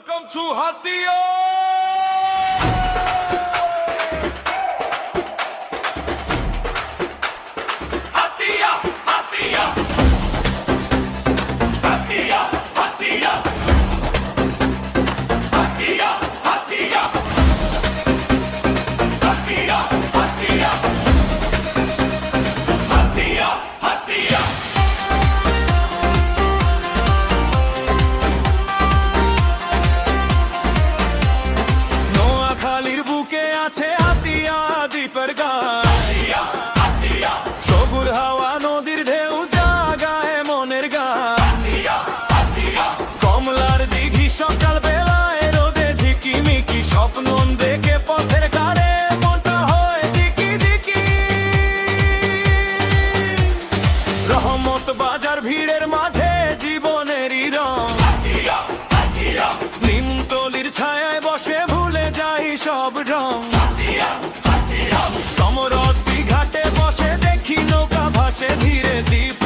Welcome to Hatia! Hatia! Hatia! Hatia! Hatia! Hatia! Hatia! Hatia! Hatia! Hatia! Hatia! নোয়াখালীর বুকে আছে হাতিয়া দ্বীপের গান, সবুর হাওয়া নদীর ঢেউ জাগায় মনের গান। কমলার দিঘি সকাল বেলায় রোদে ঝিকিমিকি স্বপ্ন দেখে পথের ধারে মনটা হয় দিকি দিকি। রহমত বাজার ভিড়ের মাঝে জীবনেরই রং, নিমতলির ছায়ায় বসে ভুলে যাই সব রং। কমরদ্দি ঘাটে বসে দেখি নৌকা ভাসে ধীরে দ্বীপ